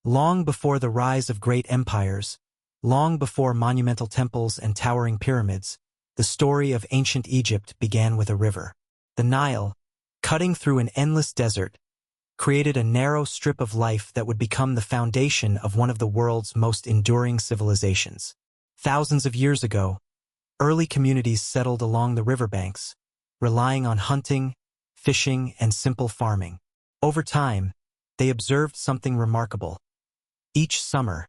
Long before the rise of great empires, long before monumental temples and towering pyramids, the story of ancient Egypt began with a river. The Nile, cutting through an endless desert, created a narrow strip of life that would become the foundation of one of the world's most enduring civilizations. Thousands of years ago, early communities settled along the riverbanks, relying on hunting, fishing, and simple farming. Over time, they observed something remarkable. Each summer,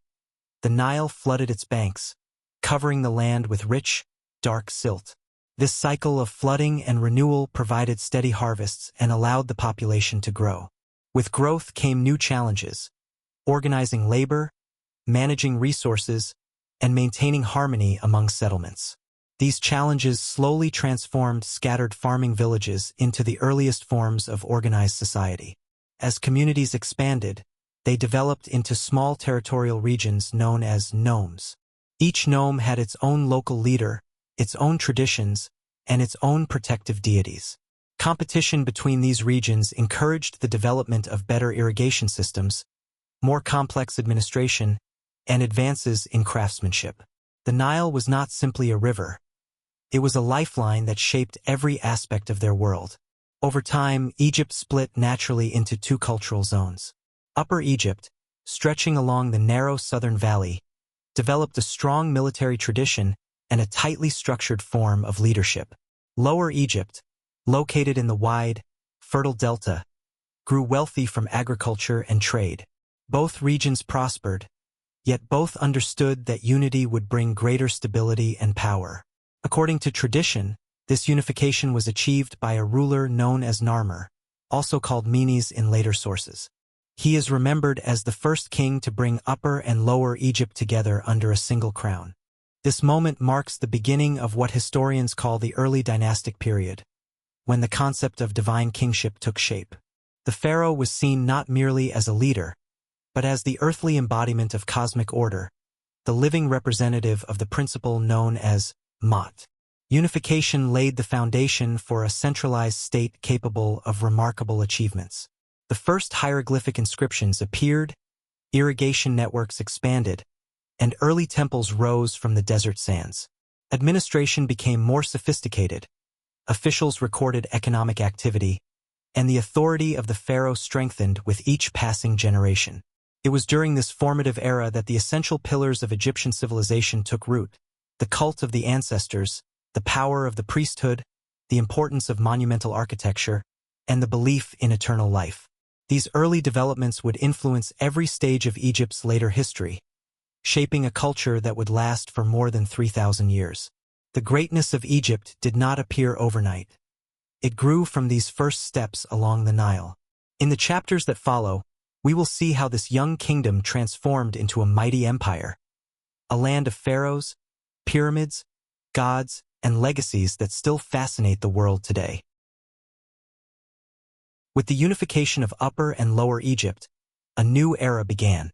the Nile flooded its banks, covering the land with rich, dark silt. This cycle of flooding and renewal provided steady harvests and allowed the population to grow. With growth came new challenges: organizing labor, managing resources, and maintaining harmony among settlements. These challenges slowly transformed scattered farming villages into the earliest forms of organized society. As communities expanded, they developed into small territorial regions known as nomes. Each nome had its own local leader, its own traditions, and its own protective deities. Competition between these regions encouraged the development of better irrigation systems, more complex administration, and advances in craftsmanship. The Nile was not simply a river. It was a lifeline that shaped every aspect of their world. Over time, Egypt split naturally into two cultural zones. Upper Egypt, stretching along the narrow southern valley, developed a strong military tradition and a tightly structured form of leadership. Lower Egypt, located in the wide, fertile delta, grew wealthy from agriculture and trade. Both regions prospered, yet both understood that unity would bring greater stability and power. According to tradition, this unification was achieved by a ruler known as Narmer, also called Menes in later sources. He is remembered as the first king to bring Upper and Lower Egypt together under a single crown. This moment marks the beginning of what historians call the early dynastic period, when the concept of divine kingship took shape. The pharaoh was seen not merely as a leader, but as the earthly embodiment of cosmic order, the living representative of the principle known as Ma'at. Unification laid the foundation for a centralized state capable of remarkable achievements. The first hieroglyphic inscriptions appeared, irrigation networks expanded, and early temples rose from the desert sands. Administration became more sophisticated, officials recorded economic activity, and the authority of the pharaoh strengthened with each passing generation. It was during this formative era that the essential pillars of Egyptian civilization took root: the cult of the ancestors, the power of the priesthood, the importance of monumental architecture, and the belief in eternal life. These early developments would influence every stage of Egypt's later history, shaping a culture that would last for more than 3,000 years. The greatness of Egypt did not appear overnight. It grew from these first steps along the Nile. In the chapters that follow, we will see how this young kingdom transformed into a mighty empire, a land of pharaohs, pyramids, gods, and legacies that still fascinate the world today. With the unification of Upper and Lower Egypt, a new era began,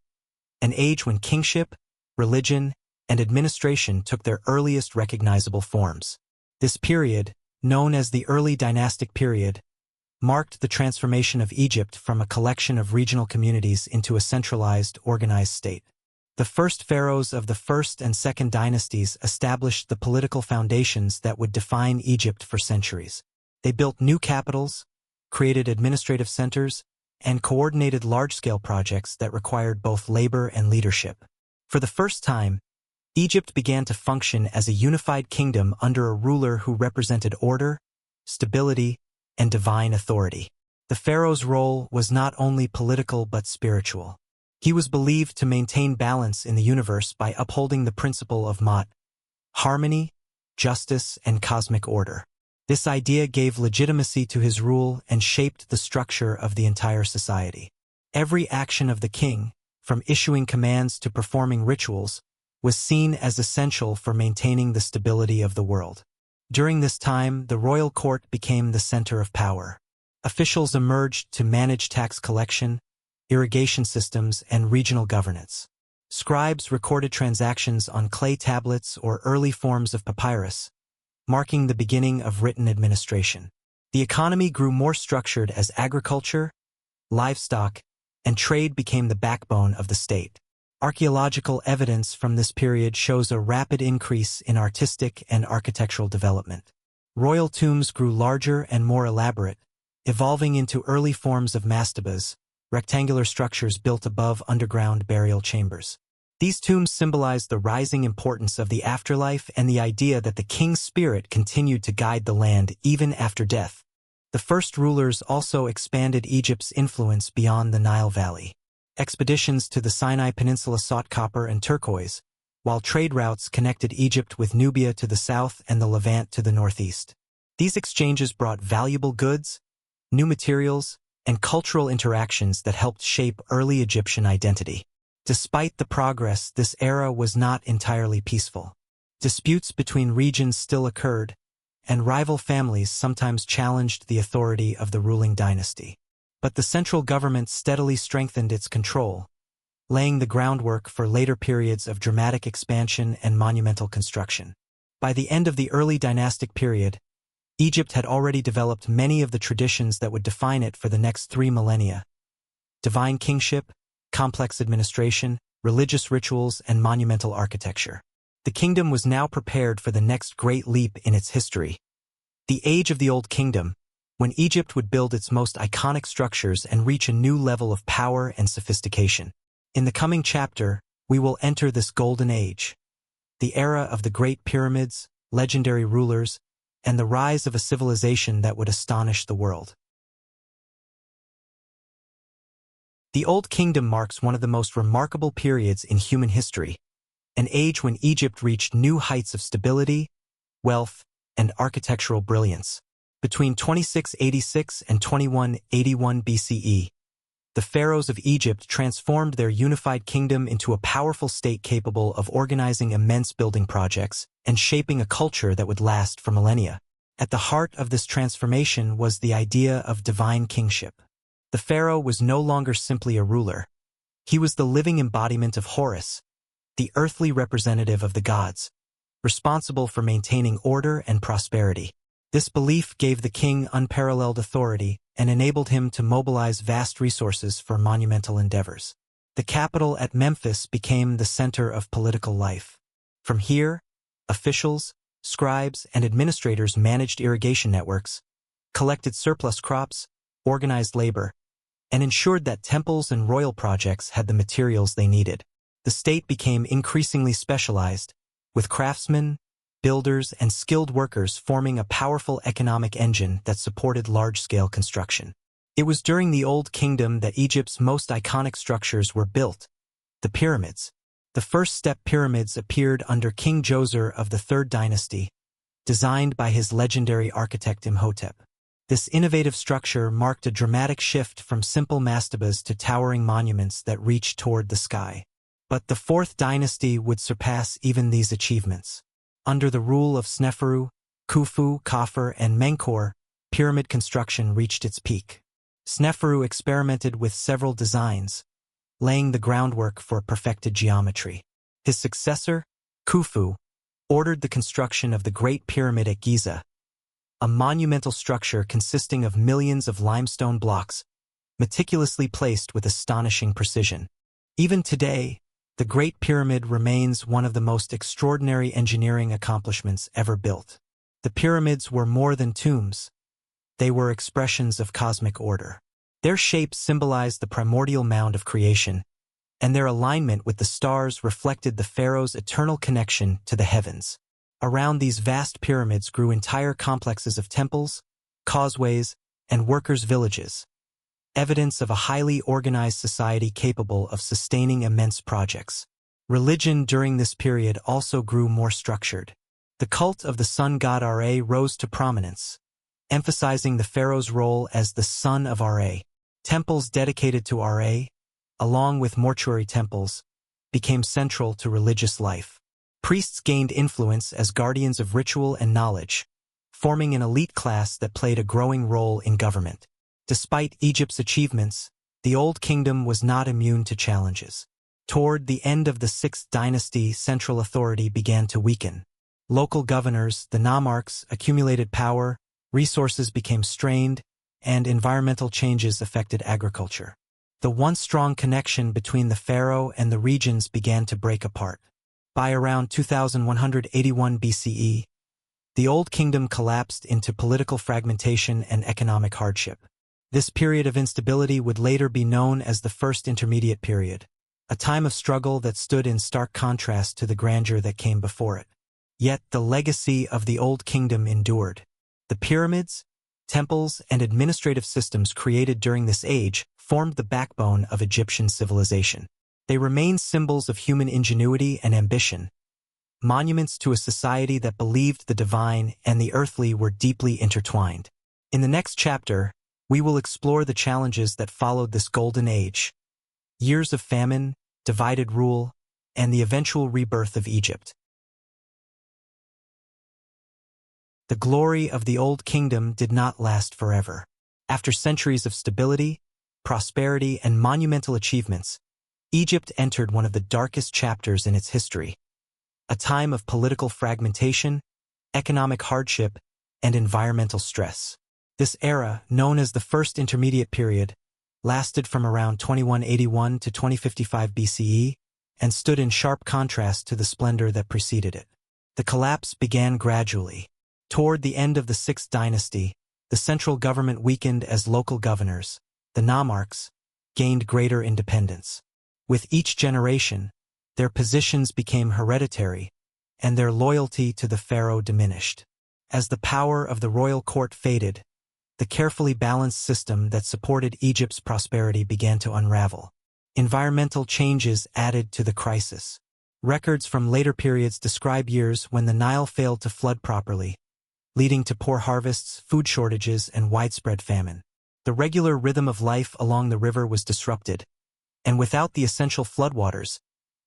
an age when kingship, religion, and administration took their earliest recognizable forms. This period, known as the early dynastic period, marked the transformation of Egypt from a collection of regional communities into a centralized, organized state. The first pharaohs of the First and Second dynasties established the political foundations that would define Egypt for centuries. They built new capitals, created administrative centers, and coordinated large-scale projects that required both labor and leadership. For the first time, Egypt began to function as a unified kingdom under a ruler who represented order, stability, and divine authority. The pharaoh's role was not only political but spiritual. He was believed to maintain balance in the universe by upholding the principle of Ma'at, harmony, justice, and cosmic order. This idea gave legitimacy to his rule and shaped the structure of the entire society. Every action of the king, from issuing commands to performing rituals, was seen as essential for maintaining the stability of the world. During this time, the royal court became the center of power. Officials emerged to manage tax collection, irrigation systems, and regional governance. Scribes recorded transactions on clay tablets or early forms of papyrus, marking the beginning of written administration. The economy grew more structured as agriculture, livestock, and trade became the backbone of the state. Archaeological evidence from this period shows a rapid increase in artistic and architectural development. Royal tombs grew larger and more elaborate, evolving into early forms of mastabas, rectangular structures built above underground burial chambers. These tombs symbolized the rising importance of the afterlife and the idea that the king's spirit continued to guide the land even after death. The first rulers also expanded Egypt's influence beyond the Nile Valley. Expeditions to the Sinai Peninsula sought copper and turquoise, while trade routes connected Egypt with Nubia to the south and the Levant to the northeast. These exchanges brought valuable goods, new materials, and cultural interactions that helped shape early Egyptian identity. Despite the progress, this era was not entirely peaceful. Disputes between regions still occurred, and rival families sometimes challenged the authority of the ruling dynasty. But the central government steadily strengthened its control, laying the groundwork for later periods of dramatic expansion and monumental construction. By the end of the early dynastic period, Egypt had already developed many of the traditions that would define it for the next 3 millennia: divine kingship, complex administration, religious rituals, and monumental architecture. The kingdom was now prepared for the next great leap in its history. The age of the Old Kingdom, when Egypt would build its most iconic structures and reach a new level of power and sophistication. In the coming chapter, we will enter this golden age, the era of the Great Pyramids, legendary rulers, and the rise of a civilization that would astonish the world. The Old Kingdom marks one of the most remarkable periods in human history, an age when Egypt reached new heights of stability, wealth, and architectural brilliance. Between 2686 and 2181 BCE, the pharaohs of Egypt transformed their unified kingdom into a powerful state capable of organizing immense building projects and shaping a culture that would last for millennia. At the heart of this transformation was the idea of divine kingship. The pharaoh was no longer simply a ruler. He was the living embodiment of Horus, the earthly representative of the gods, responsible for maintaining order and prosperity. This belief gave the king unparalleled authority and enabled him to mobilize vast resources for monumental endeavors. The capital at Memphis became the center of political life. From here, officials, scribes, and administrators managed irrigation networks, collected surplus crops, organized labor, and ensured that temples and royal projects had the materials they needed. The state became increasingly specialized, with craftsmen, builders, and skilled workers forming a powerful economic engine that supported large-scale construction. It was during the Old Kingdom that Egypt's most iconic structures were built, the pyramids. The first step pyramids appeared under King Djoser of the Third Dynasty, designed by his legendary architect Imhotep. This innovative structure marked a dramatic shift from simple mastabas to towering monuments that reached toward the sky. But the Fourth Dynasty would surpass even these achievements. Under the rule of Sneferu, Khufu, Khafre, and Menkaure, pyramid construction reached its peak. Sneferu experimented with several designs, laying the groundwork for perfected geometry. His successor, Khufu, ordered the construction of the Great Pyramid at Giza, a monumental structure consisting of millions of limestone blocks, meticulously placed with astonishing precision. Even today, the Great Pyramid remains one of the most extraordinary engineering accomplishments ever built. The pyramids were more than tombs. They were expressions of cosmic order. Their shapes symbolized the primordial mound of creation, and their alignment with the stars reflected the pharaoh's eternal connection to the heavens. Around these vast pyramids grew entire complexes of temples, causeways, and workers' villages, evidence of a highly organized society capable of sustaining immense projects. Religion during this period also grew more structured. The cult of the sun god Ra rose to prominence, emphasizing the pharaoh's role as the son of Ra. Temples dedicated to Ra, along with mortuary temples, became central to religious life. Priests gained influence as guardians of ritual and knowledge, forming an elite class that played a growing role in government. Despite Egypt's achievements, the Old Kingdom was not immune to challenges. Toward the end of the Sixth Dynasty, central authority began to weaken. Local governors, the nomarchs, accumulated power, resources became strained, and environmental changes affected agriculture. The once strong connection between the pharaoh and the regions began to break apart. By around 2181 BCE, the Old Kingdom collapsed into political fragmentation and economic hardship. This period of instability would later be known as the First Intermediate Period, a time of struggle that stood in stark contrast to the grandeur that came before it. Yet the legacy of the Old Kingdom endured. The pyramids, temples, and administrative systems created during this age formed the backbone of Egyptian civilization. They remain symbols of human ingenuity and ambition, monuments to a society that believed the divine and the earthly were deeply intertwined. In the next chapter, we will explore the challenges that followed this golden age: years of famine, divided rule, and the eventual rebirth of Egypt. The glory of the Old Kingdom did not last forever. After centuries of stability, prosperity, and monumental achievements, Egypt entered one of the darkest chapters in its history, a time of political fragmentation, economic hardship, and environmental stress. This era, known as the First Intermediate Period, lasted from around 2181 to 2055 BCE and stood in sharp contrast to the splendor that preceded it. The collapse began gradually. Toward the end of the Sixth Dynasty, the central government weakened as local governors, the nomarchs, gained greater independence. With each generation, their positions became hereditary, and their loyalty to the pharaoh diminished. As the power of the royal court faded, the carefully balanced system that supported Egypt's prosperity began to unravel. Environmental changes added to the crisis. Records from later periods describe years when the Nile failed to flood properly, leading to poor harvests, food shortages, and widespread famine. The regular rhythm of life along the river was disrupted, and without the essential floodwaters,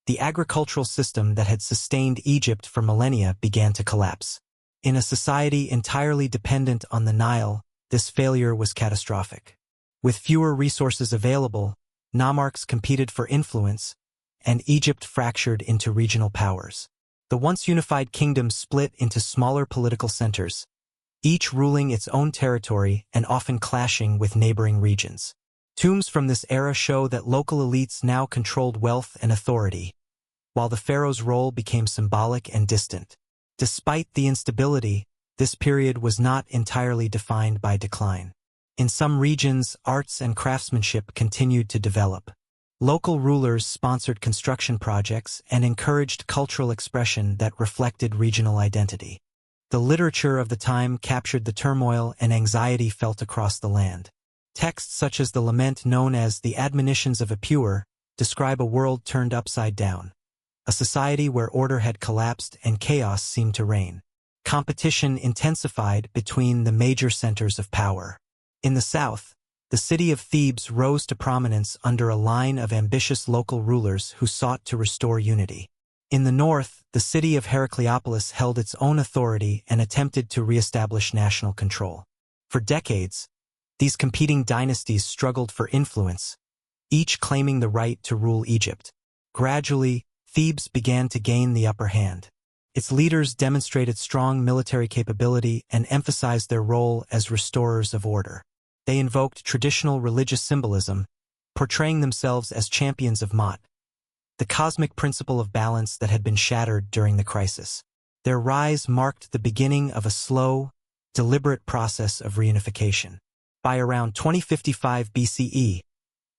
the agricultural system that had sustained Egypt for millennia began to collapse. In a society entirely dependent on the Nile, this failure was catastrophic. With fewer resources available, nomarchs competed for influence, and Egypt fractured into regional powers. The once unified kingdom split into smaller political centers, each ruling its own territory and often clashing with neighboring regions. Tombs from this era show that local elites now controlled wealth and authority, while the pharaoh's role became symbolic and distant. Despite the instability, this period was not entirely defined by decline. In some regions, arts and craftsmanship continued to develop. Local rulers sponsored construction projects and encouraged cultural expression that reflected regional identity. The literature of the time captured the turmoil and anxiety felt across the land. Texts such as the lament known as the Admonitions of Epure describe a world turned upside down, a society where order had collapsed and chaos seemed to reign. Competition intensified between the major centers of power. In the south, the city of Thebes rose to prominence under a line of ambitious local rulers who sought to restore unity. In the north, the city of Heracleopolis held its own authority and attempted to reestablish national control. For decades, these competing dynasties struggled for influence, each claiming the right to rule Egypt. Gradually, Thebes began to gain the upper hand. Its leaders demonstrated strong military capability and emphasized their role as restorers of order. They invoked traditional religious symbolism, portraying themselves as champions of Ma'at, the cosmic principle of balance that had been shattered during the crisis. Their rise marked the beginning of a slow, deliberate process of reunification. By around 2055 BCE,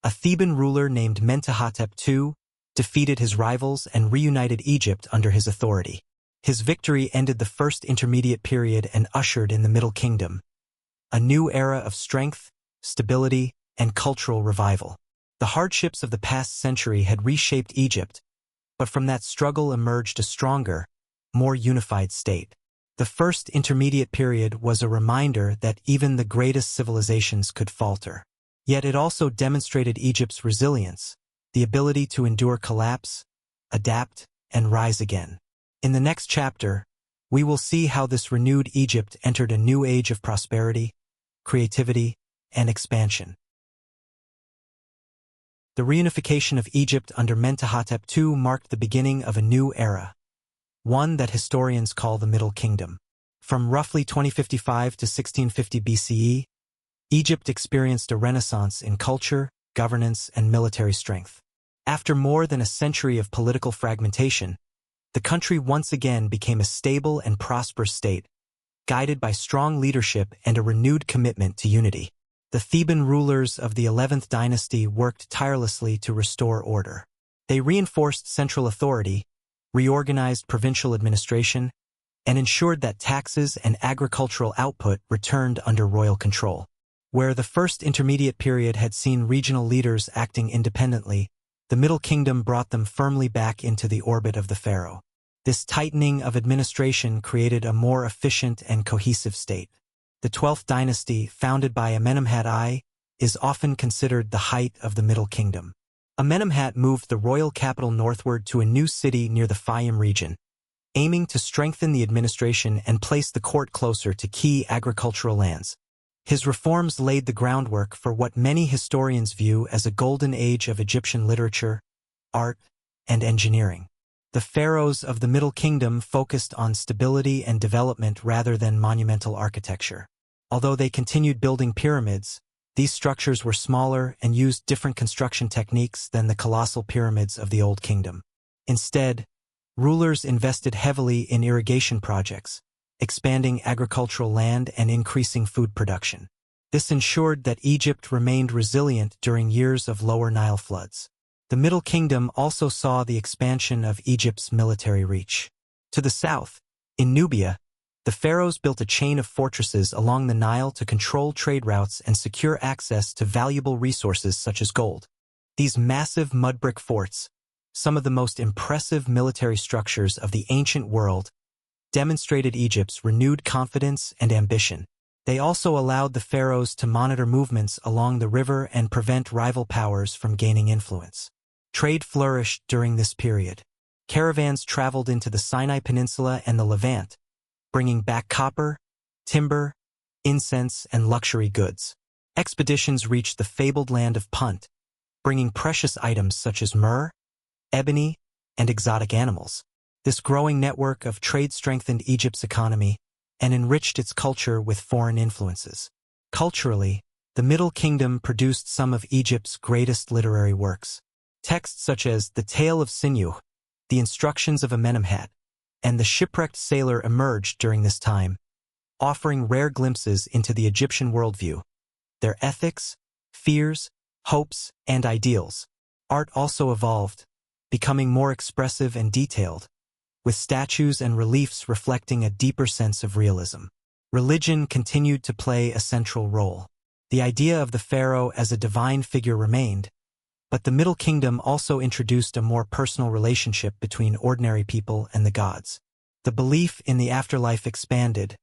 a Theban ruler named Mentuhotep II defeated his rivals and reunited Egypt under his authority. His victory ended the First Intermediate Period and ushered in the Middle Kingdom, a new era of strength, stability, and cultural revival. The hardships of the past century had reshaped Egypt, but from that struggle emerged a stronger, more unified state. The First Intermediate Period was a reminder that even the greatest civilizations could falter. Yet it also demonstrated Egypt's resilience, the ability to endure collapse, adapt, and rise again. In the next chapter, we will see how this renewed Egypt entered a new age of prosperity, creativity, and expansion. The reunification of Egypt under Mentuhotep II marked the beginning of a new era, one that historians call the Middle Kingdom. From roughly 2055 to 1650 BCE, Egypt experienced a renaissance in culture, governance and military strength. After more than a century of political fragmentation, the country once again became a stable and prosperous state, guided by strong leadership and a renewed commitment to unity. The Theban rulers of the 11th dynasty worked tirelessly to restore order. They reinforced central authority, reorganized provincial administration, and ensured that taxes and agricultural output returned under royal control. Where the first intermediate period had seen regional leaders acting independently, the Middle Kingdom brought them firmly back into the orbit of the pharaoh. This tightening of administration created a more efficient and cohesive state. The 12th dynasty, founded by Amenemhat I, is often considered the height of the Middle Kingdom. Amenemhat moved the royal capital northward to a new city near the Fayum region, aiming to strengthen the administration and place the court closer to key agricultural lands. His reforms laid the groundwork for what many historians view as a golden age of Egyptian literature, art, and engineering. The pharaohs of the Middle Kingdom focused on stability and development rather than monumental architecture. Although they continued building pyramids, these structures were smaller and used different construction techniques than the colossal pyramids of the Old Kingdom. Instead, rulers invested heavily in irrigation projects, expanding agricultural land and increasing food production. This ensured that Egypt remained resilient during years of lower Nile floods. The Middle Kingdom also saw the expansion of Egypt's military reach. To the south, in Nubia, the pharaohs built a chain of fortresses along the Nile to control trade routes and secure access to valuable resources such as gold. These massive mud brick forts, some of the most impressive military structures of the ancient world, demonstrated Egypt's renewed confidence and ambition. They also allowed the pharaohs to monitor movements along the river and prevent rival powers from gaining influence. Trade flourished during this period. Caravans traveled into the Sinai Peninsula and the Levant, bringing back copper, timber, incense, and luxury goods. Expeditions reached the fabled land of Punt, bringing precious items such as myrrh, ebony, and exotic animals. This growing network of trade strengthened Egypt's economy and enriched its culture with foreign influences. Culturally, the Middle Kingdom produced some of Egypt's greatest literary works. Texts such as The Tale of Sinuhe, The Instructions of Amenemhat, and The Shipwrecked Sailor emerged during this time, offering rare glimpses into the Egyptian worldview, their ethics, fears, hopes, and ideals. Art also evolved, becoming more expressive and detailed, with statues and reliefs reflecting a deeper sense of realism. Religion continued to play a central role. The idea of the pharaoh as a divine figure remained, but the Middle Kingdom also introduced a more personal relationship between ordinary people and the gods. The belief in the afterlife expanded,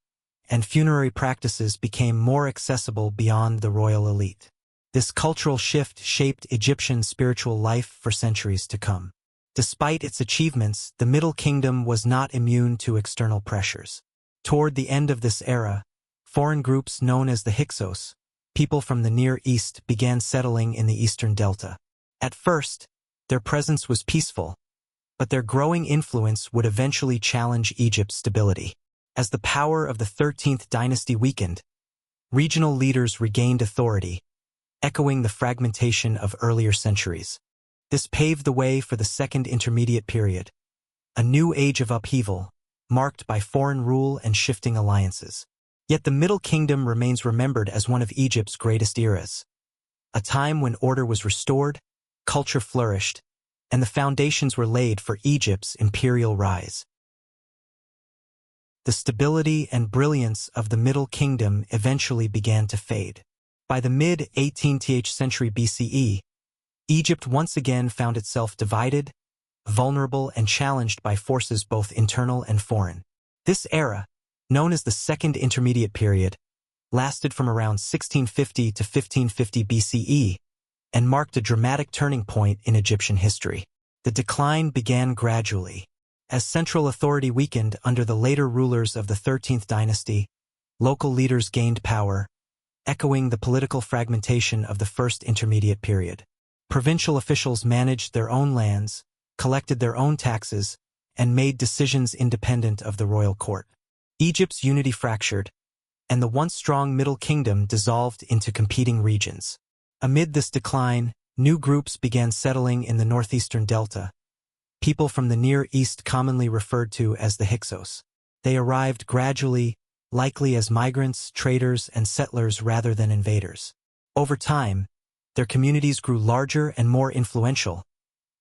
and funerary practices became more accessible beyond the royal elite. This cultural shift shaped Egyptian spiritual life for centuries to come. Despite its achievements, the Middle Kingdom was not immune to external pressures. Toward the end of this era, foreign groups known as the Hyksos, people from the Near East, began settling in the eastern delta. At first, their presence was peaceful, but their growing influence would eventually challenge Egypt's stability. As the power of the 13th dynasty weakened, regional leaders regained authority, echoing the fragmentation of earlier centuries. This paved the way for the Second Intermediate Period, a new age of upheaval, marked by foreign rule and shifting alliances. Yet the Middle Kingdom remains remembered as one of Egypt's greatest eras, a time when order was restored, culture flourished, and the foundations were laid for Egypt's imperial rise. The stability and brilliance of the Middle Kingdom eventually began to fade. By the mid-18th century BCE, Egypt once again found itself divided, vulnerable, and challenged by forces both internal and foreign. This era, known as the Second Intermediate Period, lasted from around 1650 to 1550 BCE, and marked a dramatic turning point in Egyptian history. The decline began gradually. As central authority weakened under the later rulers of the 13th dynasty, local leaders gained power, echoing the political fragmentation of the First Intermediate Period. Provincial officials managed their own lands, collected their own taxes, and made decisions independent of the royal court. Egypt's unity fractured, and the once strong Middle Kingdom dissolved into competing regions. Amid this decline, New groups began settling in the northeastern delta, people from the Near East commonly referred to as the Hyksos. They arrived gradually, likely as migrants, traders, and settlers rather than invaders. Over time, their communities grew larger and more influential,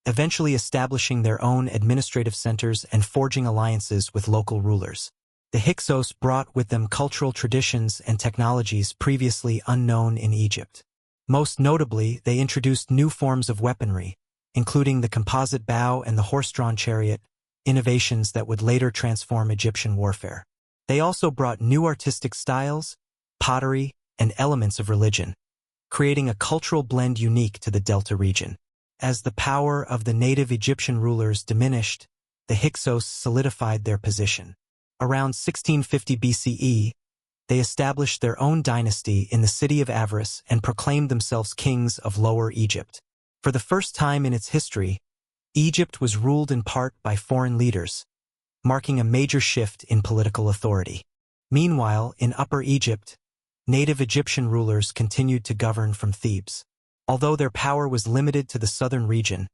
eventually establishing their own administrative centers and forging alliances with local rulers. The Hyksos brought with them cultural traditions and technologies previously unknown in Egypt. Most notably, they introduced new forms of weaponry, including the composite bow and the horse-drawn chariot, innovations that would later transform Egyptian warfare. They also brought new artistic styles, pottery, and elements of religion, creating a cultural blend unique to the Delta region. As the power of the native Egyptian rulers diminished, the Hyksos solidified their position. Around 1650 BCE, they established their own dynasty in the city of Avaris and proclaimed themselves kings of Lower Egypt. For the first time in its history, Egypt was ruled in part by foreign leaders, marking a major shift in political authority. Meanwhile, in Upper Egypt, native Egyptian rulers continued to govern from Thebes. Although their power was limited to the southern region,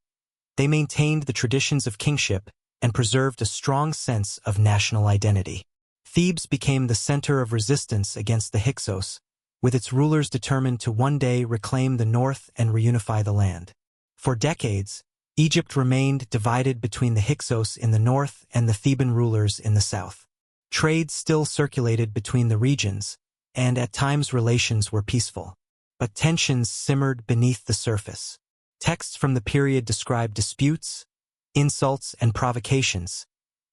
they maintained the traditions of kingship and preserved a strong sense of national identity. Thebes became the center of resistance against the Hyksos, with its rulers determined to one day reclaim the north and reunify the land. For decades, Egypt remained divided between the Hyksos in the north and the Theban rulers in the south. Trade still circulated between the regions, and at times relations were peaceful. But tensions simmered beneath the surface. Texts from the period describe disputes, insults, and provocations,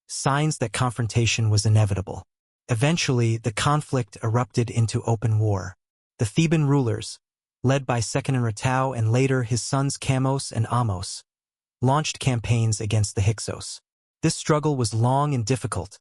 signs that confrontation was inevitable. Eventually, the conflict erupted into open war. The Theban rulers, led by Seqenenretau and later his sons Kamos and Amos, launched campaigns against the Hyksos. This struggle was long and difficult,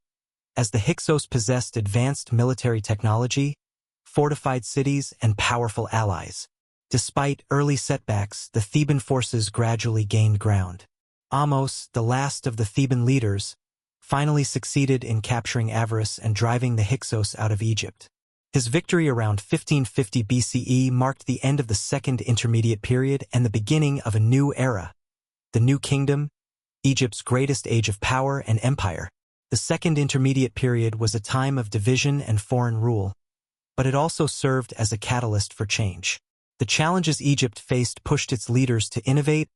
as the Hyksos possessed advanced military technology, fortified cities, and powerful allies. Despite early setbacks, the Theban forces gradually gained ground. Amos, the last of the Theban leaders, finally succeeded in capturing Avaris and driving the Hyksos out of Egypt. His victory around 1550 BCE marked the end of the Second Intermediate Period and the beginning of a new era, the New Kingdom, Egypt's greatest age of power and empire. The Second Intermediate Period was a time of division and foreign rule, but it also served as a catalyst for change. The challenges Egypt faced pushed its leaders to innovate,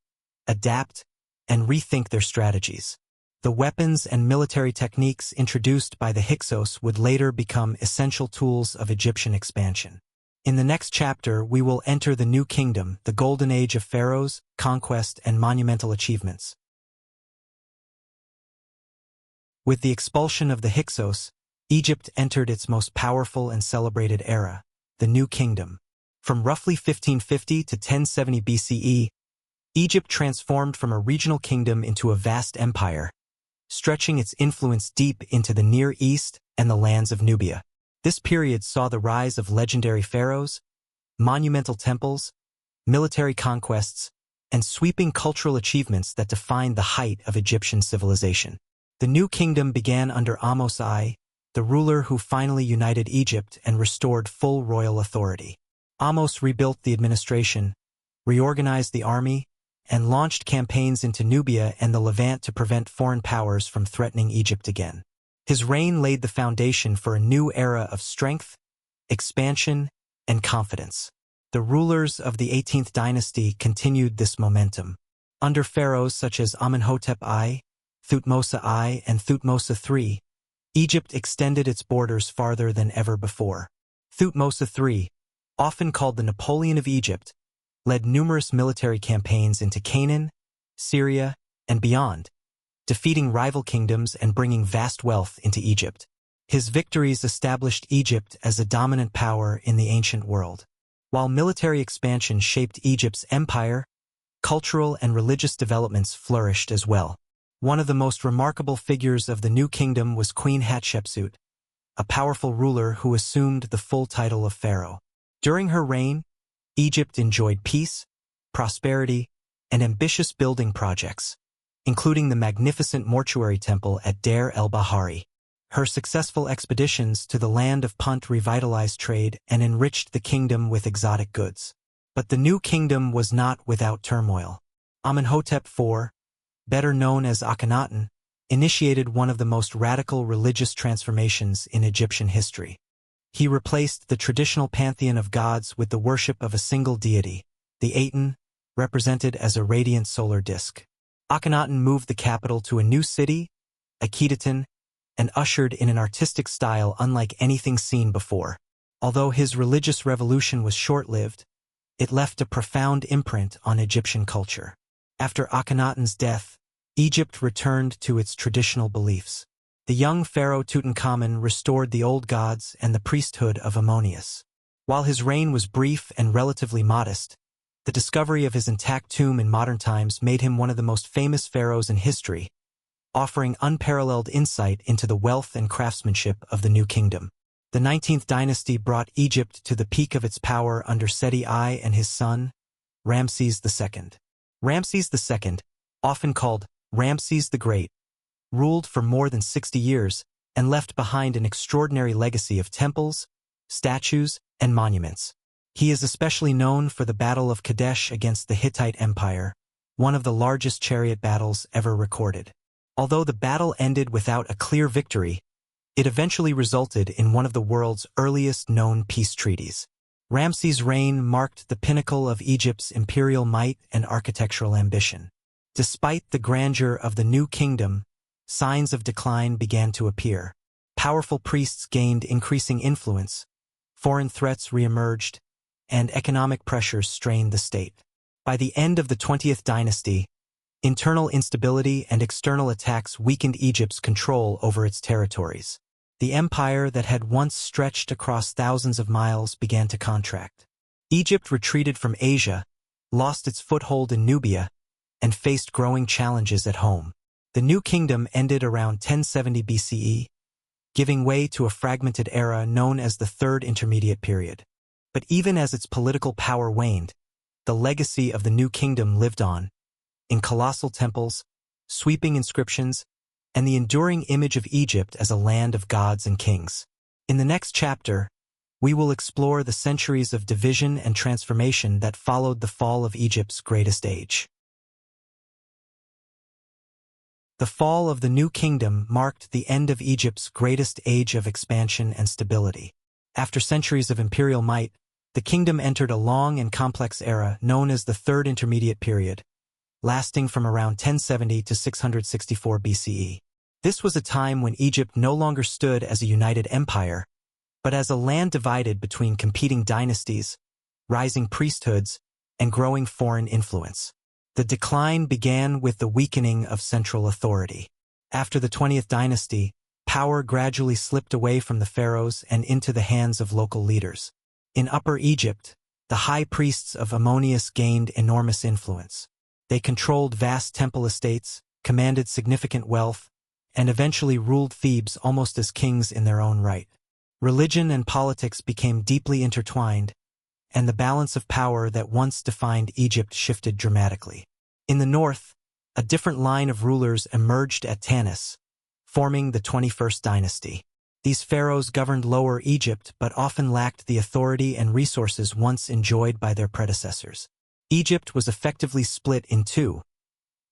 adapt, and rethink their strategies. The weapons and military techniques introduced by the Hyksos would later become essential tools of Egyptian expansion. In the next chapter, we will enter the New Kingdom, the golden age of pharaohs, conquest, and monumental achievements. With the expulsion of the Hyksos, Egypt entered its most powerful and celebrated era, the New Kingdom. From roughly 1550 to 1070 BCE, Egypt transformed from a regional kingdom into a vast empire, stretching its influence deep into the Near East and the lands of Nubia. This period saw the rise of legendary pharaohs, monumental temples, military conquests, and sweeping cultural achievements that defined the height of Egyptian civilization. The New Kingdom began under Amos I, the ruler who finally united Egypt and restored full royal authority. Amos rebuilt the administration, reorganized the army, and launched campaigns into Nubia and the Levant to prevent foreign powers from threatening Egypt again. His reign laid the foundation for a new era of strength, expansion, and confidence. The rulers of the 18th dynasty continued this momentum. Under pharaohs such as Amenhotep I, Thutmose I, and Thutmose III, Egypt extended its borders farther than ever before. Thutmose III, often called the Napoleon of Egypt, led numerous military campaigns into Canaan, Syria, and beyond, defeating rival kingdoms and bringing vast wealth into Egypt. His victories established Egypt as a dominant power in the ancient world. While military expansion shaped Egypt's empire, cultural and religious developments flourished as well. One of the most remarkable figures of the New Kingdom was Queen Hatshepsut, a powerful ruler who assumed the full title of pharaoh. During her reign, Egypt enjoyed peace, prosperity, and ambitious building projects, including the magnificent mortuary temple at Deir el-Bahari. Her successful expeditions to the land of Punt revitalized trade and enriched the kingdom with exotic goods. But the new kingdom was not without turmoil. Amenhotep IV, better known as Akhenaten, initiated one of the most radical religious transformations in Egyptian history. He replaced the traditional pantheon of gods with the worship of a single deity, the Aten, represented as a radiant solar disk. Akhenaten moved the capital to a new city, Akhenaten, and ushered in an artistic style unlike anything seen before. Although his religious revolution was short-lived, it left a profound imprint on Egyptian culture. After Akhenaten's death, Egypt returned to its traditional beliefs. The young pharaoh Tutankhamun restored the old gods and the priesthood of Ammonius. While his reign was brief and relatively modest, the discovery of his intact tomb in modern times made him one of the most famous pharaohs in history, offering unparalleled insight into the wealth and craftsmanship of the new kingdom. The 19th dynasty brought Egypt to the peak of its power under Seti I and his son, Ramses II. Ramses II, often called Ramses the Great, ruled for more than 60 years and left behind an extraordinary legacy of temples, statues, and monuments. He is especially known for the Battle of Kadesh against the Hittite Empire, one of the largest chariot battles ever recorded. Although the battle ended without a clear victory, it eventually resulted in one of the world's earliest known peace treaties. Ramses' reign marked the pinnacle of Egypt's imperial might and architectural ambition. Despite the grandeur of the new kingdom, signs of decline began to appear. Powerful priests gained increasing influence, foreign threats reemerged, and economic pressures strained the state. By the end of the 20th dynasty, internal instability and external attacks weakened Egypt's control over its territories. The empire that had once stretched across thousands of miles began to contract. Egypt retreated from Asia, lost its foothold in Nubia, and faced growing challenges at home. The new kingdom ended around 1070 BCE, giving way to a fragmented era known as the Third Intermediate Period. But even as its political power waned, the legacy of the new kingdom lived on, in colossal temples, sweeping inscriptions, and the enduring image of Egypt as a land of gods and kings. In the next chapter, we will explore the centuries of division and transformation that followed the fall of Egypt's greatest age. The fall of the new kingdom marked the end of Egypt's greatest age of expansion and stability. After centuries of imperial might, the kingdom entered a long and complex era known as the Third Intermediate Period, lasting from around 1070 to 664 BCE. This was a time when Egypt no longer stood as a united empire, but as a land divided between competing dynasties, rising priesthoods, and growing foreign influence. The decline began with the weakening of central authority. After the 20th dynasty, power gradually slipped away from the pharaohs and into the hands of local leaders. In Upper Egypt, the high priests of Ammonius gained enormous influence. They controlled vast temple estates, commanded significant wealth, and eventually ruled Thebes almost as kings in their own right. Religion and politics became deeply intertwined, and the balance of power that once defined Egypt shifted dramatically. In the north, a different line of rulers emerged at Tanis, forming the 21st dynasty. These pharaohs governed Lower Egypt but often lacked the authority and resources once enjoyed by their predecessors. Egypt was effectively split in two,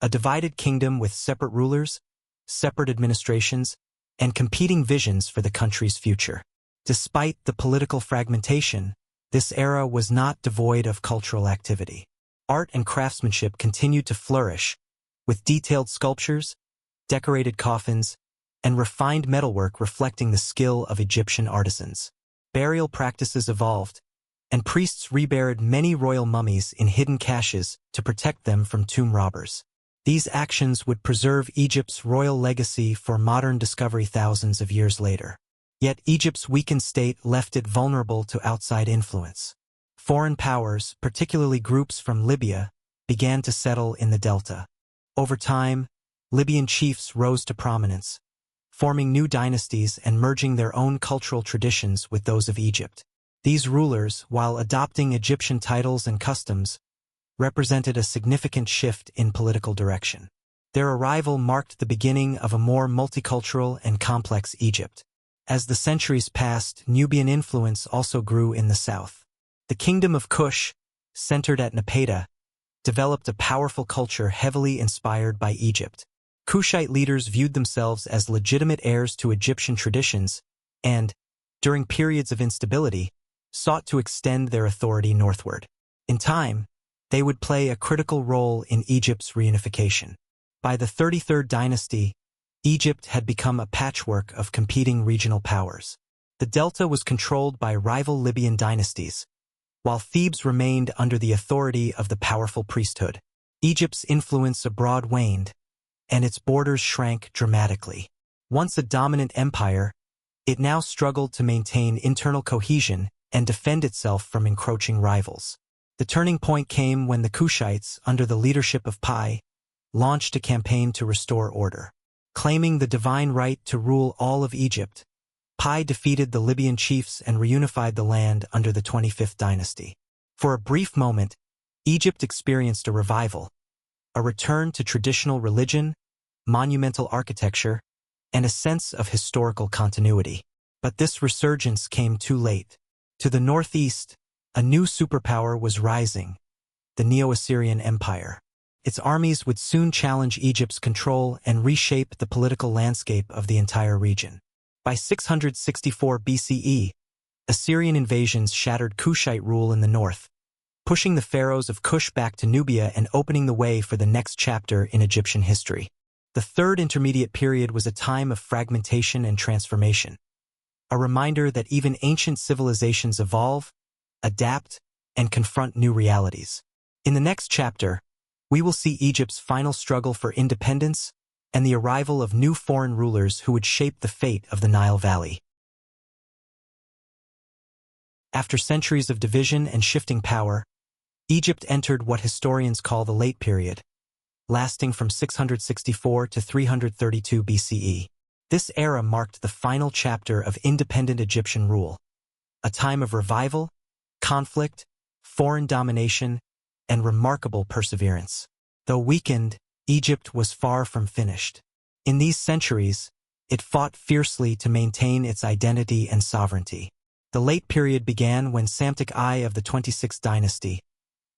a divided kingdom with separate rulers, separate administrations, and competing visions for the country's future. Despite the political fragmentation, this era was not devoid of cultural activity. Art and craftsmanship continued to flourish, with detailed sculptures, decorated coffins, and refined metalwork reflecting the skill of Egyptian artisans. Burial practices evolved, and priests reburied many royal mummies in hidden caches to protect them from tomb robbers. These actions would preserve Egypt's royal legacy for modern discovery thousands of years later. Yet Egypt's weakened state left it vulnerable to outside influence. Foreign powers, particularly groups from Libya, began to settle in the delta. Over time, Libyan chiefs rose to prominence, forming new dynasties and merging their own cultural traditions with those of Egypt. These rulers, while adopting Egyptian titles and customs, represented a significant shift in political direction. Their arrival marked the beginning of a more multicultural and complex Egypt. As the centuries passed, Nubian influence also grew in the south. The kingdom of Kush, centered at Napata, developed a powerful culture heavily inspired by Egypt. Kushite leaders viewed themselves as legitimate heirs to Egyptian traditions and, during periods of instability, sought to extend their authority northward. In time, they would play a critical role in Egypt's reunification. By the 33rd dynasty, Egypt had become a patchwork of competing regional powers. The delta was controlled by rival Libyan dynasties, while Thebes remained under the authority of the powerful priesthood. Egypt's influence abroad waned, and its borders shrank dramatically. Once a dominant empire, it now struggled to maintain internal cohesion and defend itself from encroaching rivals. The turning point came when the Kushites, under the leadership of Pi, launched a campaign to restore order. Claiming the divine right to rule all of Egypt, Pi defeated the Libyan chiefs and reunified the land under the 25th dynasty. For a brief moment, Egypt experienced a revival, a return to traditional religion, monumental architecture, and a sense of historical continuity. But this resurgence came too late. To the northeast, a new superpower was rising, the Neo-Assyrian Empire. Its armies would soon challenge Egypt's control and reshape the political landscape of the entire region. By 664 BCE, Assyrian invasions shattered Kushite rule in the north, pushing the pharaohs of Kush back to Nubia and opening the way for the next chapter in Egyptian history. The Third Intermediate Period was a time of fragmentation and transformation, a reminder that even ancient civilizations evolve, adapt, and confront new realities. In the next chapter, we will see Egypt's final struggle for independence and the arrival of new foreign rulers who would shape the fate of the Nile Valley. After centuries of division and shifting power, Egypt entered what historians call the Late Period, lasting from 664 to 332 BCE. This era marked the final chapter of independent Egyptian rule, a time of revival, conflict, foreign domination, and remarkable perseverance. Though weakened, Egypt was far from finished. In these centuries, it fought fiercely to maintain its identity and sovereignty. The Late Period began when Psamtik I of the 26th dynasty,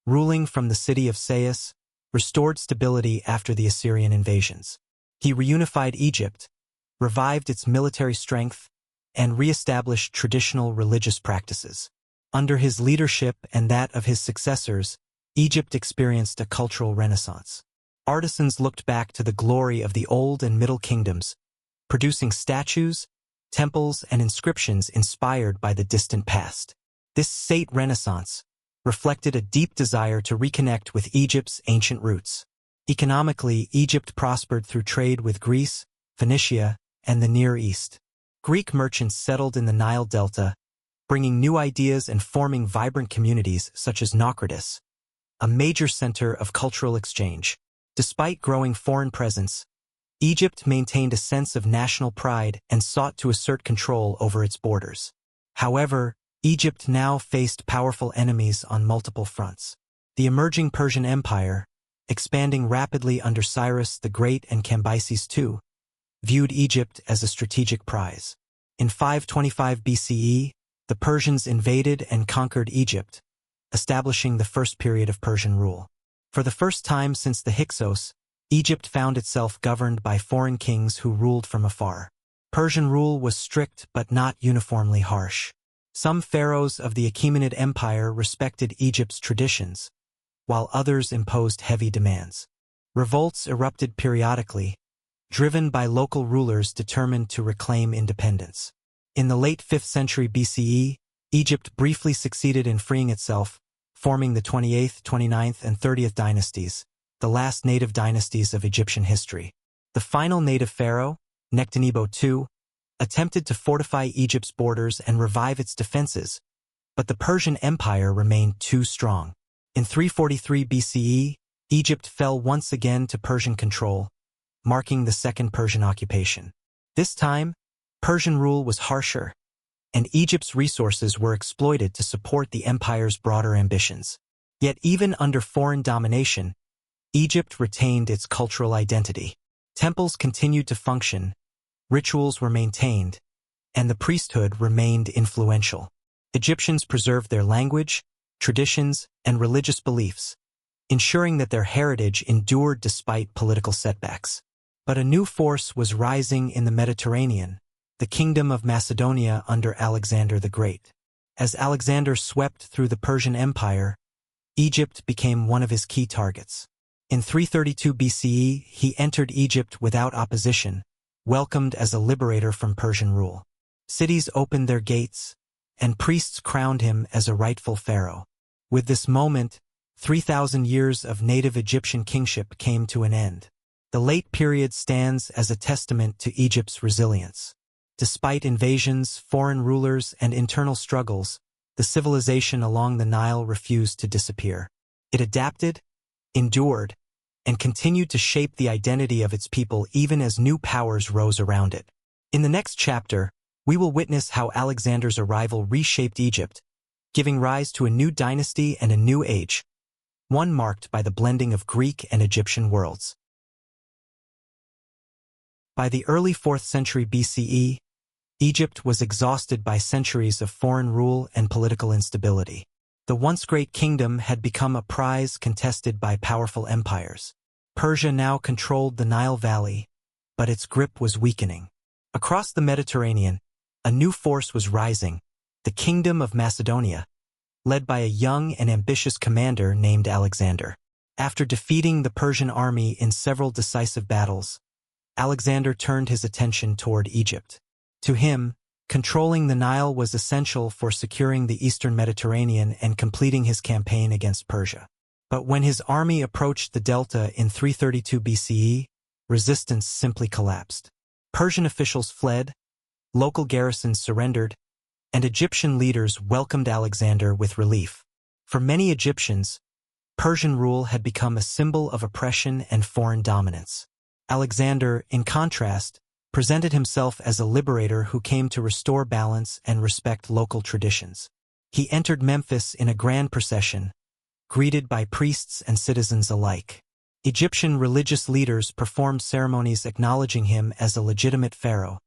ruling from the city of Sais, restored stability after the Assyrian invasions. He reunified Egypt, revived its military strength, and re-established traditional religious practices. Under his leadership and that of his successors, Egypt experienced a cultural renaissance. Artisans looked back to the glory of the Old and Middle Kingdoms, producing statues, temples, and inscriptions inspired by the distant past. This Sate Renaissance reflected a deep desire to reconnect with Egypt's ancient roots. Economically, Egypt prospered through trade with Greece, Phoenicia, and the Near East. Greek merchants settled in the Nile Delta, bringing new ideas and forming vibrant communities such as Naucratis, a major center of cultural exchange. Despite growing foreign presence, Egypt maintained a sense of national pride and sought to assert control over its borders. However, Egypt now faced powerful enemies on multiple fronts. The emerging Persian Empire, expanding rapidly under Cyrus the Great and Cambyses II, viewed Egypt as a strategic prize. In 525 BCE, the Persians invaded and conquered Egypt, establishing the first period of Persian rule. For the first time since the Hyksos, Egypt found itself governed by foreign kings who ruled from afar. Persian rule was strict but not uniformly harsh. Some pharaohs of the Achaemenid Empire respected Egypt's traditions, while others imposed heavy demands. Revolts erupted periodically, driven by local rulers determined to reclaim independence. In the late 5th century BCE, Egypt briefly succeeded in freeing itself, forming the 28th, 29th, and 30th dynasties, the last native dynasties of Egyptian history. The final native pharaoh, Nectanebo II, attempted to fortify Egypt's borders and revive its defenses, but the Persian Empire remained too strong. In 343 BCE, Egypt fell once again to Persian control, marking the Second Persian occupation. This time, Persian rule was harsher, and Egypt's resources were exploited to support the empire's broader ambitions. Yet even under foreign domination, Egypt retained its cultural identity. Temples continued to function, rituals were maintained, and the priesthood remained influential. Egyptians preserved their language, traditions, and religious beliefs, ensuring that their heritage endured despite political setbacks. But a new force was rising in the Mediterranean, the Kingdom of Macedonia under Alexander the Great. As Alexander swept through the Persian Empire, Egypt became one of his key targets. In 332 BCE, he entered Egypt without opposition, welcomed as a liberator from Persian rule. Cities opened their gates, and priests crowned him as a rightful pharaoh. With this moment, 3,000 years of native Egyptian kingship came to an end. The late period stands as a testament to Egypt's resilience. Despite invasions, foreign rulers, and internal struggles, the civilization along the Nile refused to disappear. It adapted, endured, and continued to shape the identity of its people even as new powers rose around it. In the next chapter, we will witness how Alexander's arrival reshaped Egypt, giving rise to a new dynasty and a new age, one marked by the blending of Greek and Egyptian worlds. By the early 4th century BCE, Egypt was exhausted by centuries of foreign rule and political instability. The once great kingdom had become a prize contested by powerful empires. Persia now controlled the Nile Valley, but its grip was weakening. Across the Mediterranean, a new force was rising, the Kingdom of Macedonia, led by a young and ambitious commander named Alexander. After defeating the Persian army in several decisive battles, Alexander turned his attention toward Egypt. To him, controlling the Nile was essential for securing the eastern Mediterranean and completing his campaign against Persia. But when his army approached the delta in 332 BCE, resistance simply collapsed. Persian officials fled, local garrisons surrendered, and Egyptian leaders welcomed Alexander with relief. For many Egyptians, Persian rule had become a symbol of oppression and foreign dominance. Alexander, in contrast, presented himself as a liberator who came to restore balance and respect local traditions. He entered Memphis in a grand procession, greeted by priests and citizens alike. Egyptian religious leaders performed ceremonies acknowledging him as a legitimate pharaoh,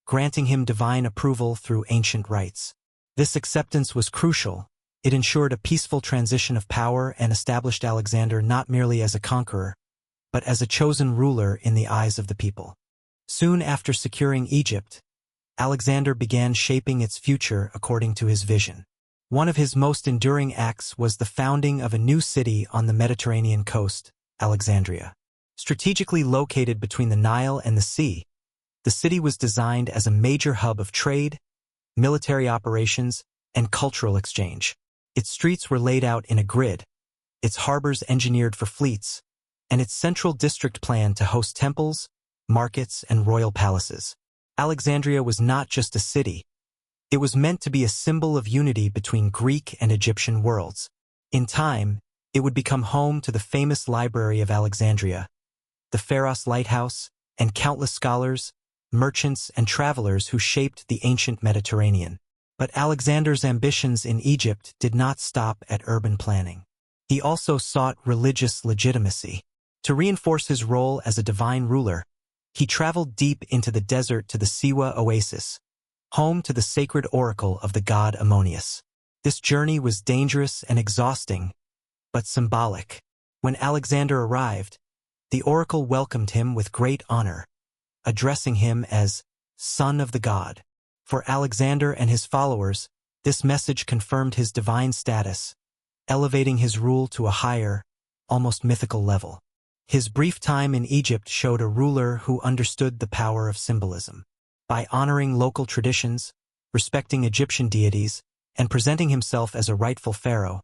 granting him divine approval through ancient rites. This acceptance was crucial. It ensured a peaceful transition of power and established Alexander not merely as a conqueror, but as a chosen ruler in the eyes of the people. Soon after securing Egypt, Alexander began shaping its future according to his vision. One of his most enduring acts was the founding of a new city on the Mediterranean coast, Alexandria. Strategically located between the Nile and the sea, the city was designed as a major hub of trade, military operations, and cultural exchange. Its streets were laid out in a grid, its harbors engineered for fleets, and its central district planned to host temples, markets, and royal palaces. Alexandria was not just a city. It was meant to be a symbol of unity between Greek and Egyptian worlds. In time, it would become home to the famous Library of Alexandria, the Pharos Lighthouse, and countless scholars, merchants, and travelers who shaped the ancient Mediterranean. But Alexander's ambitions in Egypt did not stop at urban planning. He also sought religious legitimacy. To reinforce his role as a divine ruler, he traveled deep into the desert to the Siwa oasis, home to the sacred oracle of the god Ammonius. This journey was dangerous and exhausting, but symbolic. When Alexander arrived, the oracle welcomed him with great honor, addressing him as son of the god. For Alexander and his followers, this message confirmed his divine status, elevating his rule to a higher, almost mythical level. His brief time in Egypt showed a ruler who understood the power of symbolism. By honoring local traditions, respecting Egyptian deities, and presenting himself as a rightful pharaoh,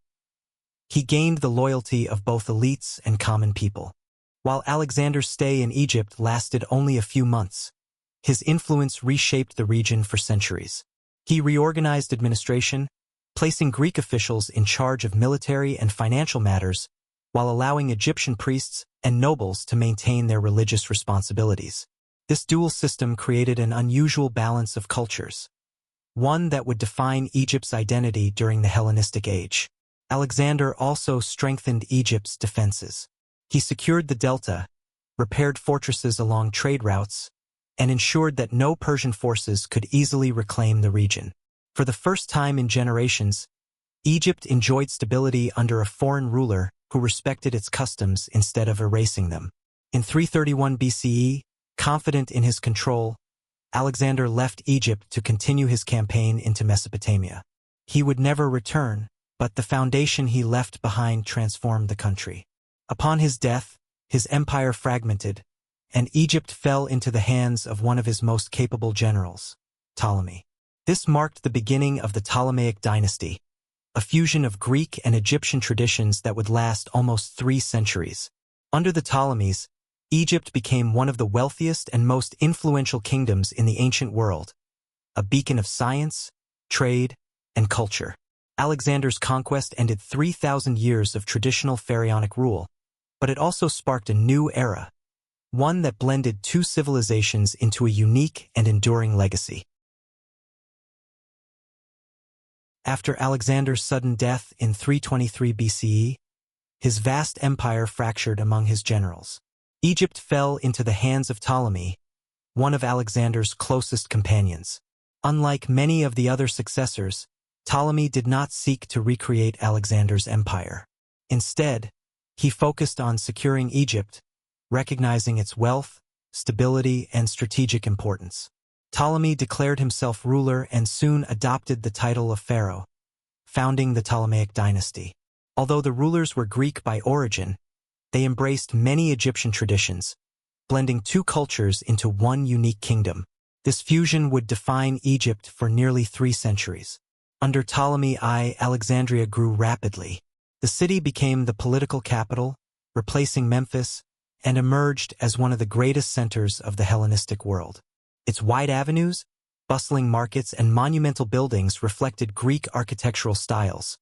he gained the loyalty of both elites and common people. While Alexander's stay in Egypt lasted only a few months, his influence reshaped the region for centuries. He reorganized administration, placing Greek officials in charge of military and financial matters, while allowing Egyptian priests and nobles to maintain their religious responsibilities. This dual system created an unusual balance of cultures, one that would define Egypt's identity during the Hellenistic Age. Alexander also strengthened Egypt's defenses. He secured the delta, repaired fortresses along trade routes, and ensured that no Persian forces could easily reclaim the region. For the first time in generations, Egypt enjoyed stability under a foreign ruler who respected its customs instead of erasing them. In 331 BCE, confident in his control, Alexander left Egypt to continue his campaign into Mesopotamia. He would never return, but the foundation he left behind transformed the country. Upon his death, his empire fragmented, and Egypt fell into the hands of one of his most capable generals, Ptolemy. This marked the beginning of the Ptolemaic dynasty, a fusion of Greek and Egyptian traditions that would last almost 3 centuries. Under the Ptolemies, Egypt became one of the wealthiest and most influential kingdoms in the ancient world, a beacon of science, trade, and culture. Alexander's conquest ended 3,000 years of traditional pharaonic rule, but it also sparked a new era, one that blended 2 civilizations into a unique and enduring legacy. After Alexander's sudden death in 323 BCE, his vast empire fractured among his generals. Egypt fell into the hands of Ptolemy, one of Alexander's closest companions. Unlike many of the other successors, Ptolemy did not seek to recreate Alexander's empire. Instead, he focused on securing Egypt, recognizing its wealth, stability, and strategic importance. Ptolemy declared himself ruler and soon adopted the title of Pharaoh, founding the Ptolemaic dynasty. Although the rulers were Greek by origin, they embraced many Egyptian traditions, blending 2 cultures into one unique kingdom. This fusion would define Egypt for nearly 3 centuries. Under Ptolemy I, Alexandria grew rapidly. The city became the political capital, replacing Memphis, and emerged as one of the greatest centers of the Hellenistic world. Its wide avenues, bustling markets, and monumental buildings reflected Greek architectural styles,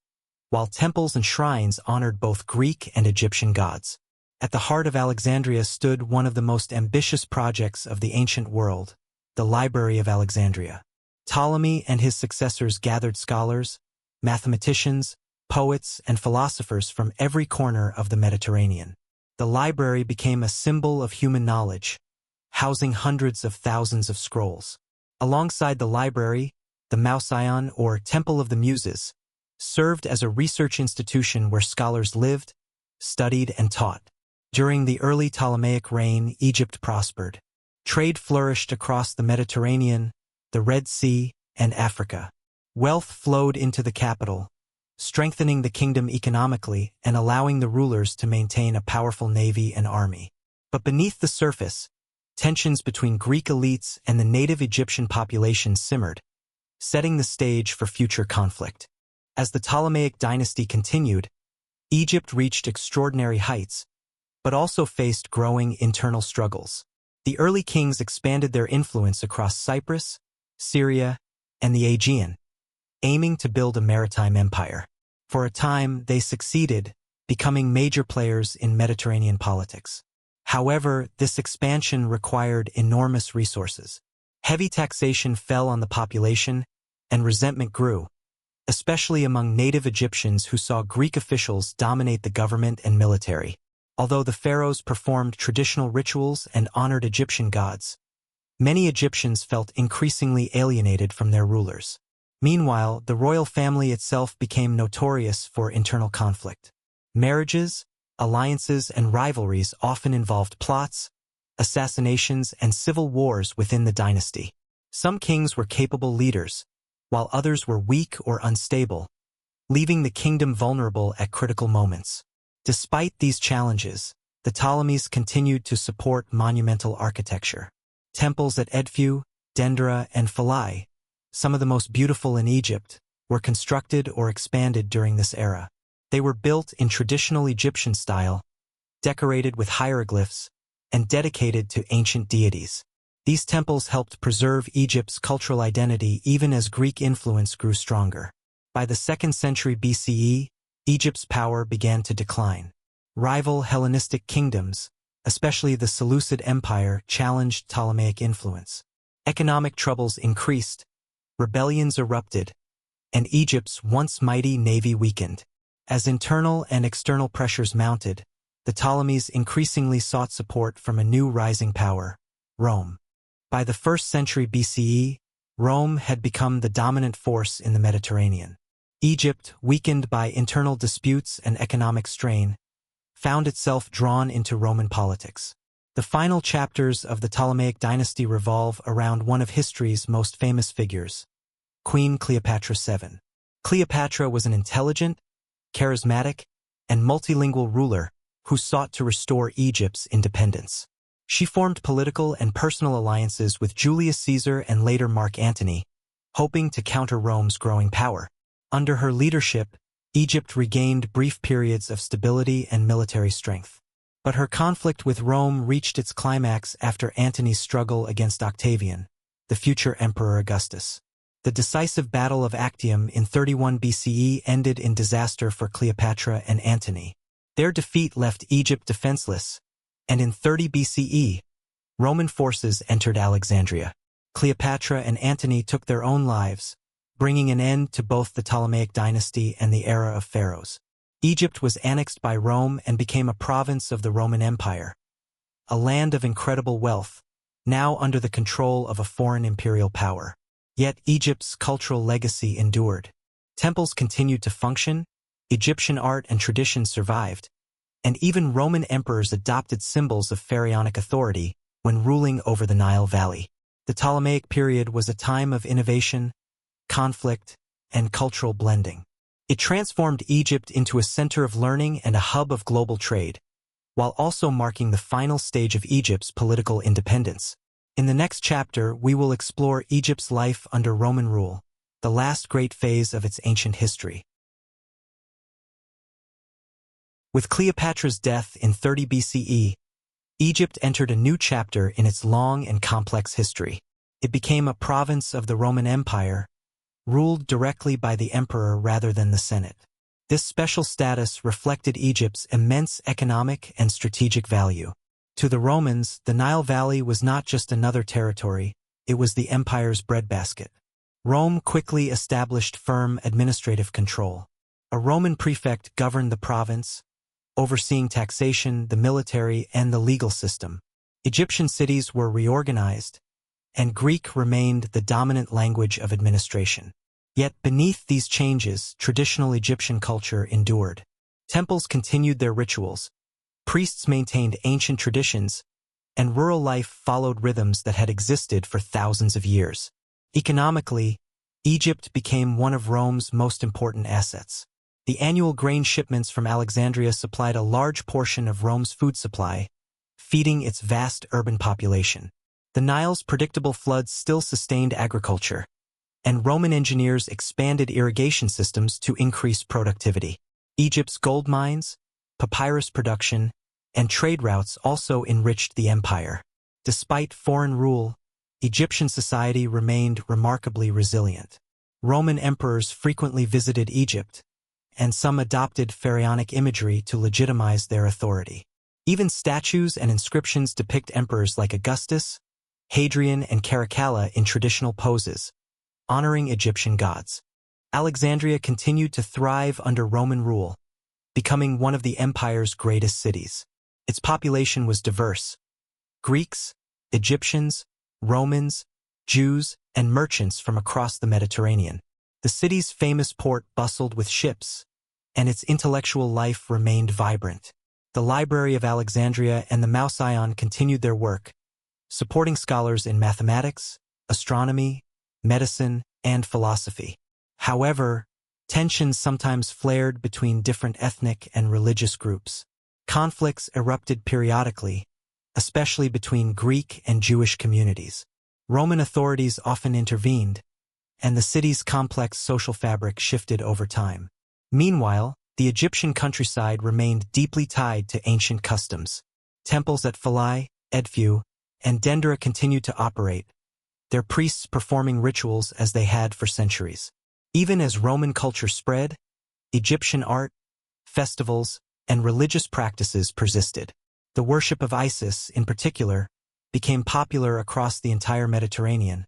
while temples and shrines honored both Greek and Egyptian gods. At the heart of Alexandria stood one of the most ambitious projects of the ancient world, the Library of Alexandria. Ptolemy and his successors gathered scholars, mathematicians, poets, and philosophers from every corner of the Mediterranean. The library became a symbol of human knowledge, housing hundreds of thousands of scrolls. Alongside the library, the Mouseion, or Temple of the Muses, served as a research institution where scholars lived, studied, and taught. During the early Ptolemaic reign, Egypt prospered. Trade flourished across the Mediterranean, the Red Sea, and Africa. Wealth flowed into the capital, strengthening the kingdom economically and allowing the rulers to maintain a powerful navy and army. But beneath the surface, tensions between Greek elites and the native Egyptian population simmered, setting the stage for future conflict. As the Ptolemaic dynasty continued, Egypt reached extraordinary heights, but also faced growing internal struggles. The early kings expanded their influence across Cyprus, Syria, and the Aegean, aiming to build a maritime empire. For a time, they succeeded, becoming major players in Mediterranean politics. However, this expansion required enormous resources. Heavy taxation fell on the population, and resentment grew, especially among native Egyptians who saw Greek officials dominate the government and military. Although the pharaohs performed traditional rituals and honored Egyptian gods, many Egyptians felt increasingly alienated from their rulers. Meanwhile, the royal family itself became notorious for internal conflict. Marriages, alliances, and rivalries often involved plots, assassinations, and civil wars within the dynasty. Some kings were capable leaders, while others were weak or unstable, leaving the kingdom vulnerable at critical moments. Despite these challenges, the Ptolemies continued to support monumental architecture. Temples at Edfu, Dendera, and Philae, some of the most beautiful in Egypt, were constructed or expanded during this era. They were built in traditional Egyptian style, decorated with hieroglyphs, and dedicated to ancient deities. These temples helped preserve Egypt's cultural identity even as Greek influence grew stronger. By the 2nd century BCE, Egypt's power began to decline. Rival Hellenistic kingdoms, especially the Seleucid Empire, challenged Ptolemaic influence. Economic troubles increased, rebellions erupted, and Egypt's once mighty navy weakened. As internal and external pressures mounted, the Ptolemies increasingly sought support from a new rising power, Rome. By the 1st century BCE, Rome had become the dominant force in the Mediterranean. Egypt, weakened by internal disputes and economic strain, found itself drawn into Roman politics. The final chapters of the Ptolemaic dynasty revolve around one of history's most famous figures, Queen Cleopatra VII. Cleopatra was an intelligent, charismatic, and multilingual ruler who sought to restore Egypt's independence. She formed political and personal alliances with Julius Caesar and later Mark Antony, hoping to counter Rome's growing power. Under her leadership, Egypt regained brief periods of stability and military strength. But her conflict with Rome reached its climax after Antony's struggle against Octavian, the future Emperor Augustus. The decisive Battle of Actium in 31 BCE ended in disaster for Cleopatra and Antony. Their defeat left Egypt defenseless, and in 30 BCE, Roman forces entered Alexandria. Cleopatra and Antony took their own lives, bringing an end to both the Ptolemaic dynasty and the era of pharaohs. Egypt was annexed by Rome and became a province of the Roman Empire, a land of incredible wealth, now under the control of a foreign imperial power. Yet Egypt's cultural legacy endured. Temples continued to function, Egyptian art and tradition survived, and even Roman emperors adopted symbols of pharaonic authority when ruling over the Nile Valley. The Ptolemaic period was a time of innovation, conflict, and cultural blending. It transformed Egypt into a center of learning and a hub of global trade, while also marking the final stage of Egypt's political independence. In the next chapter, we will explore Egypt's life under Roman rule, the last great phase of its ancient history. With Cleopatra's death in 30 BCE, Egypt entered a new chapter in its long and complex history. It became a province of the Roman Empire, ruled directly by the emperor rather than the Senate. This special status reflected Egypt's immense economic and strategic value. To the Romans, the Nile Valley was not just another territory, it was the empire's breadbasket. Rome quickly established firm administrative control. A Roman prefect governed the province, overseeing taxation, the military, and the legal system. Egyptian cities were reorganized, and Greek remained the dominant language of administration. Yet beneath these changes, traditional Egyptian culture endured. Temples continued their rituals, priests maintained ancient traditions, and rural life followed rhythms that had existed for thousands of years. Economically, Egypt became one of Rome's most important assets. The annual grain shipments from Alexandria supplied a large portion of Rome's food supply, feeding its vast urban population. The Nile's predictable floods still sustained agriculture, and Roman engineers expanded irrigation systems to increase productivity. Egypt's gold mines, papyrus production, and trade routes also enriched the empire. Despite foreign rule, Egyptian society remained remarkably resilient. Roman emperors frequently visited Egypt, and some adopted pharaonic imagery to legitimize their authority. Even statues and inscriptions depict emperors like Augustus, Hadrian, and Caracalla in traditional poses, honoring Egyptian gods. Alexandria continued to thrive under Roman rule, becoming one of the empire's greatest cities. Its population was diverse: Greeks, Egyptians, Romans, Jews, and merchants from across the Mediterranean. The city's famous port bustled with ships, and its intellectual life remained vibrant. The Library of Alexandria and the Mouseion continued their work, supporting scholars in mathematics, astronomy, medicine, and philosophy. However, tensions sometimes flared between different ethnic and religious groups. Conflicts erupted periodically, especially between Greek and Jewish communities. Roman authorities often intervened, and the city's complex social fabric shifted over time. Meanwhile, the Egyptian countryside remained deeply tied to ancient customs. Temples at Philae, Edfu, and Dendera continued to operate, their priests performing rituals as they had for centuries. Even as Roman culture spread, Egyptian art, festivals, and religious practices persisted. The worship of Isis, in particular, became popular across the entire Mediterranean,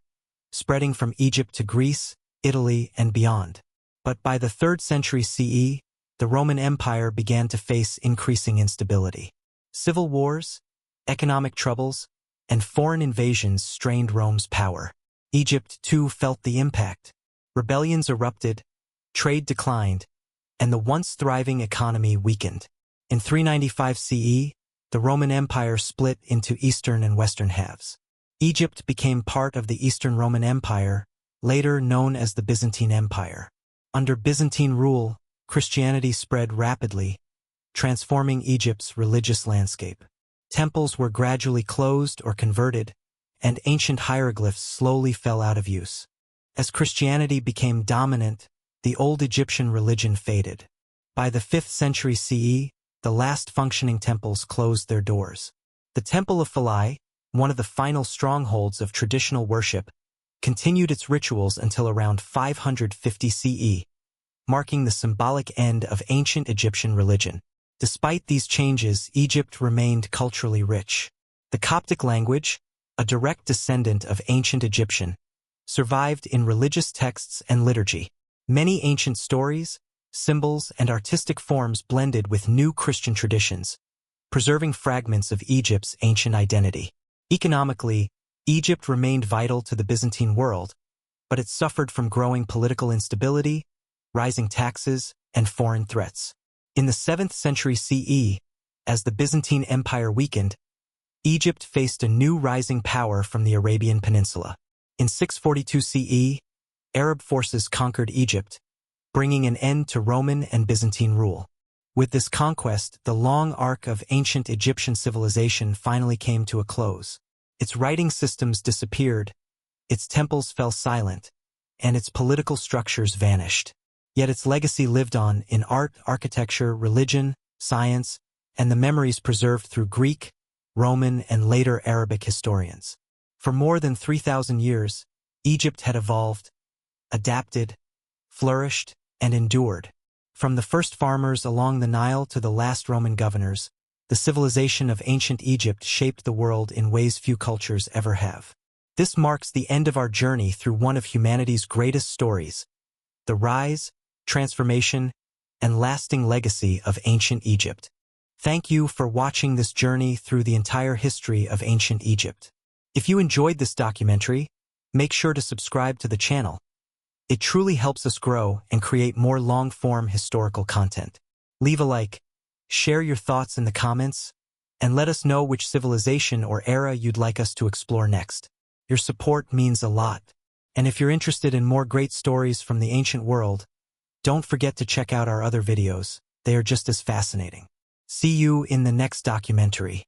spreading from Egypt to Greece, Italy, and beyond. But by the 3rd century CE, the Roman Empire began to face increasing instability. Civil wars, economic troubles, and foreign invasions strained Rome's power. Egypt, too, felt the impact. Rebellions erupted, trade declined, and the once thriving economy weakened. In 395 CE, the Roman Empire split into eastern and western halves. Egypt became part of the Eastern Roman Empire, later known as the Byzantine Empire. Under Byzantine rule, Christianity spread rapidly, transforming Egypt's religious landscape. Temples were gradually closed or converted, and ancient hieroglyphs slowly fell out of use. As Christianity became dominant, the old Egyptian religion faded. By the 5th century CE, the last functioning temples closed their doors. The Temple of Philae, one of the final strongholds of traditional worship, continued its rituals until around 550 CE, marking the symbolic end of ancient Egyptian religion. Despite these changes, Egypt remained culturally rich. The Coptic language, a direct descendant of ancient Egyptian, survived in religious texts and liturgy. Many ancient stories, symbols, and artistic forms blended with new Christian traditions, preserving fragments of Egypt's ancient identity. Economically, Egypt remained vital to the Byzantine world, but it suffered from growing political instability, rising taxes, and foreign threats. In the 7th century CE, as the Byzantine Empire weakened, Egypt faced a new rising power from the Arabian Peninsula. In 642 CE, Arab forces conquered Egypt, bringing an end to Roman and Byzantine rule. With this conquest, the long arc of ancient Egyptian civilization finally came to a close. Its writing systems disappeared, its temples fell silent, and its political structures vanished. Yet its legacy lived on in art, architecture, religion, science, and the memories preserved through Greek, Roman, and later Arabic historians. For more than 3,000 years, Egypt had evolved, adapted, flourished, and endured. From the first farmers along the Nile to the last Roman governors, the civilization of ancient Egypt shaped the world in ways few cultures ever have. This marks the end of our journey through one of humanity's greatest stories, the rise, transformation, and lasting legacy of ancient Egypt. Thank you for watching this journey through the entire history of ancient Egypt. If you enjoyed this documentary, make sure to subscribe to the channel. It truly helps us grow and create more long-form historical content. Leave a like, share your thoughts in the comments, and let us know which civilization or era you'd like us to explore next. Your support means a lot. And if you're interested in more great stories from the ancient world, don't forget to check out our other videos. They are just as fascinating. See you in the next documentary.